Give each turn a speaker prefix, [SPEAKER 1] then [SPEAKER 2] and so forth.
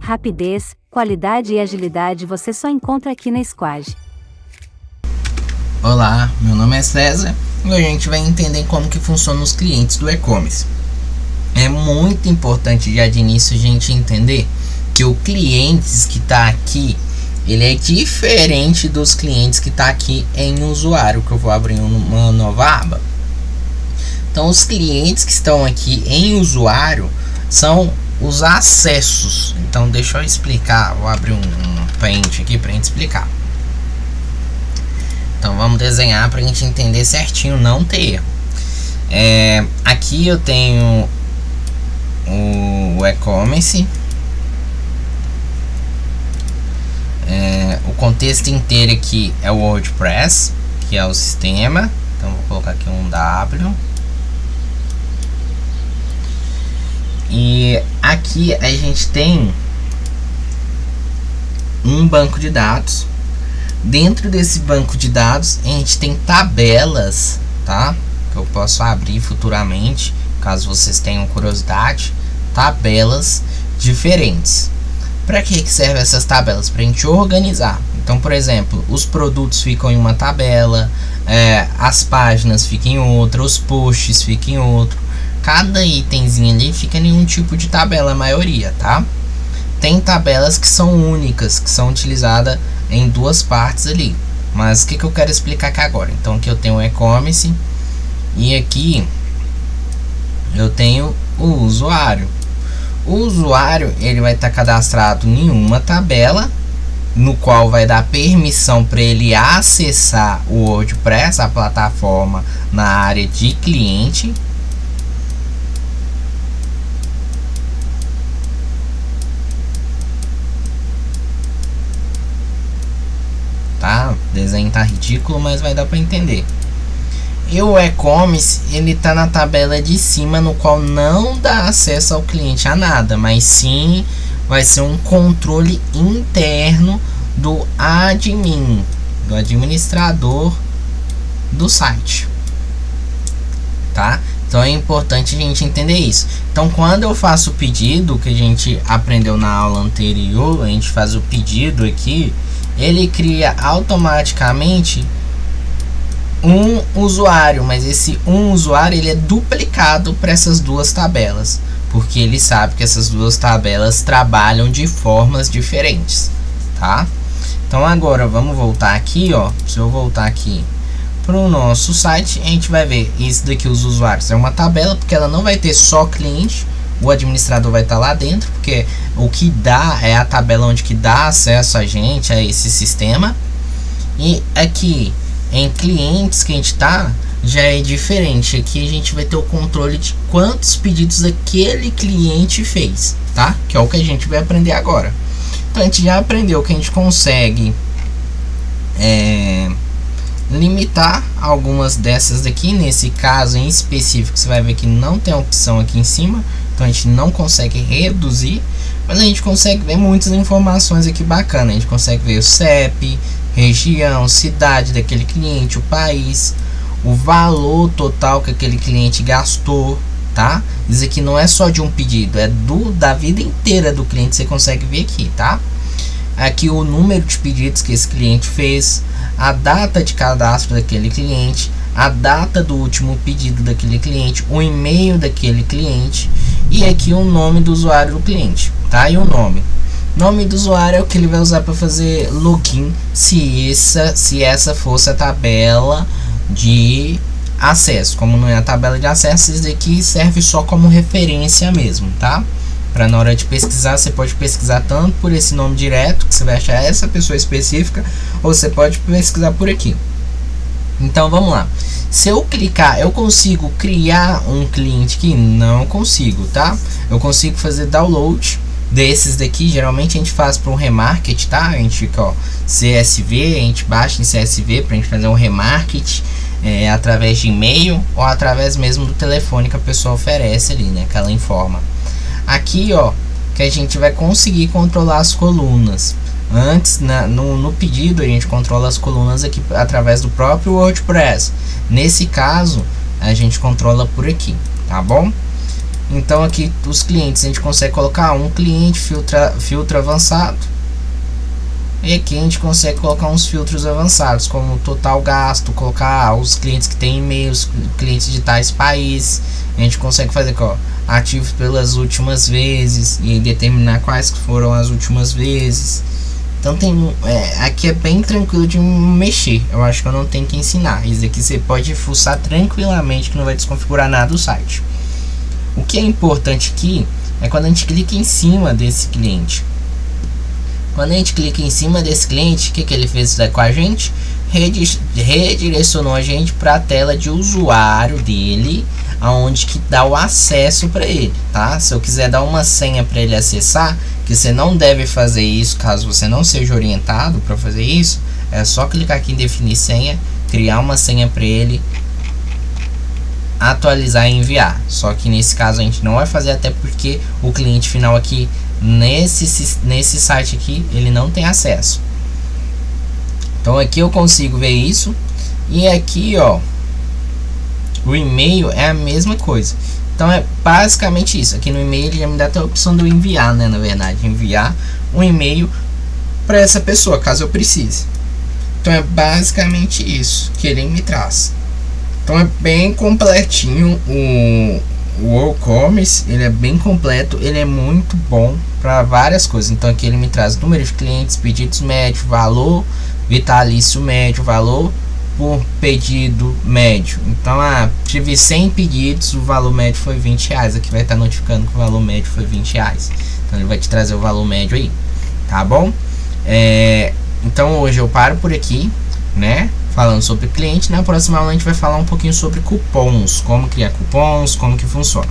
[SPEAKER 1] Rapidez, qualidade e agilidade você só encontra aqui na Squad.
[SPEAKER 2] Olá, meu nome é César e hoje a gente vai entender como que funcionam os clientes do e-commerce. É muito importante já de início a gente entender que o clientes que está aqui, ele é diferente dos clientes que está aqui em usuário, que eu vou abrir uma nova aba. Então os clientes que estão aqui em usuário são os acessos. Então deixa eu explicar, vou abrir um print aqui para a gente explicar. Então vamos desenhar para a gente entender certinho, não ter erro. Aqui eu tenho o e-commerce, o contexto inteiro aqui é o WordPress, que é o sistema. Então vou colocar aqui um W. E aqui a gente tem um banco de dados. Dentro desse banco de dados a gente tem tabelas, tá? Que eu posso abrir futuramente, caso vocês tenham curiosidade. Tabelas diferentes. Para que servem essas tabelas? Para a gente organizar. Então, por exemplo, os produtos ficam em uma tabela, as páginas ficam em outra, os posts ficam em outro. Cada itemzinho ali fica em um tipo de tabela, a maioria, tá? Tem tabelas que são únicas, que são utilizadas em duas partes ali. Mas o que eu quero explicar aqui agora? Então aqui eu tenho o e-commerce e aqui eu tenho o usuário. O usuário, ele vai estar cadastrado em uma tabela, no qual vai dar permissão para ele acessar o WordPress, a plataforma, na área de cliente. Tá? O desenho tá ridículo, mas vai dar para entender. E o e-commerce, ele tá na tabela de cima, no qual não dá acesso ao cliente a nada, mas sim vai ser um controle interno do admin, do administrador do site, tá? Então é importante a gente entender isso. Então quando eu faço o pedido, que a gente aprendeu na aula anterior, a gente faz o pedido aqui, ele cria automaticamente um usuário, mas esse um usuário ele é duplicado para essas duas tabelas, porque ele sabe que essas duas tabelas trabalham de formas diferentes, tá? Então agora vamos voltar aqui, ó. Se eu voltar aqui para o nosso site, a gente vai ver isso daqui, os usuários é uma tabela, porque ela não vai ter só cliente. O administrador vai estar lá dentro, porque o que dá é a tabela onde que dá acesso a gente a esse sistema. E aqui em clientes que a gente tá, já é diferente. Aqui a gente vai ter o controle de quantos pedidos aquele cliente fez, tá? Que é o que a gente vai aprender agora. Então a gente já aprendeu que a gente consegue limitar algumas dessas daqui. Nesse caso em específico, você vai ver que não tem a opção aqui em cima, então a gente não consegue reduzir, mas a gente consegue ver muitas informações aqui bacanas. A gente consegue ver o CEP, região, cidade daquele cliente, o país, o valor total que aquele cliente gastou, tá? Isso aqui não é só de um pedido, é da vida inteira do cliente, você consegue ver aqui, tá? Aqui o número de pedidos que esse cliente fez, a data de cadastro daquele cliente, a data do último pedido daquele cliente, o e-mail daquele cliente e aqui o nome do usuário do cliente, tá? E o nome do usuário é o que ele vai usar para fazer login, se essa fosse a tabela de acesso. Como não é a tabela de acesso, isso daqui serve só como referência mesmo, tá? Para na hora de pesquisar, você pode pesquisar tanto por esse nome direto, que você vai achar essa pessoa específica, ou você pode pesquisar por aqui. Então vamos lá. Se eu clicar, eu consigo criar um cliente aqui? Não consigo, tá? Eu consigo fazer download desses daqui. Geralmente a gente faz para um remarket, tá? A gente fica, ó, CSV, a gente baixa em CSV para a gente fazer um remarket através de e-mail ou através mesmo do telefone que a pessoa oferece ali, né? Que ela informa. Aqui, ó, que a gente vai conseguir controlar as colunas. Antes, no pedido, a gente controla as colunas aqui através do próprio WordPress. Nesse caso, a gente controla por aqui, tá bom? Então aqui os clientes a gente consegue colocar um cliente, filtro avançado. E aqui a gente consegue colocar uns filtros avançados, como total gasto, colocar os clientes que têm e-mails, clientes de tais países. A gente consegue fazer aqui, ó, ativos pelas últimas vezes e determinar quais foram as últimas vezes. Então aqui é bem tranquilo de mexer. Eu acho que eu não tenho que ensinar. Isso aqui você pode fuçar tranquilamente que não vai desconfigurar nada do site. O que é importante aqui é quando a gente clica em cima desse cliente. Quando a gente clica em cima desse cliente, o que ele fez com a gente? Redirecionou a gente para a tela de usuário dele, aonde que dá o acesso para ele, tá? Se eu quiser dar uma senha para ele acessar, que você não deve fazer isso caso você não seja orientado para fazer isso, é só clicar aqui em definir senha, criar uma senha para ele, atualizar e enviar. Só que nesse caso a gente não vai fazer, até porque o cliente final aqui nesse site aqui ele não tem acesso. Então aqui eu consigo ver isso. E aqui, ó, o e-mail é a mesma coisa. Então é basicamente isso. Aqui no e-mail ele já me dá até a opção de eu enviar, né, na verdade, enviar um e-mail para essa pessoa caso eu precise. Então é basicamente isso que ele me traz. Então é bem completinho o WooCommerce, ele é bem completo, ele é muito bom para várias coisas. Então aqui ele me traz número de clientes, pedidos médio, valor vitalício médio, valor por pedido médio. Então tive 100 pedidos, o valor médio foi R$20. Aqui vai estar notificando que o valor médio foi R$20. Então ele vai te trazer o valor médio aí, tá bom? Então hoje eu paro por aqui, né? Falando sobre cliente. Na próxima aula a gente vai falar um pouquinho sobre cupons, como criar cupons, como que funciona.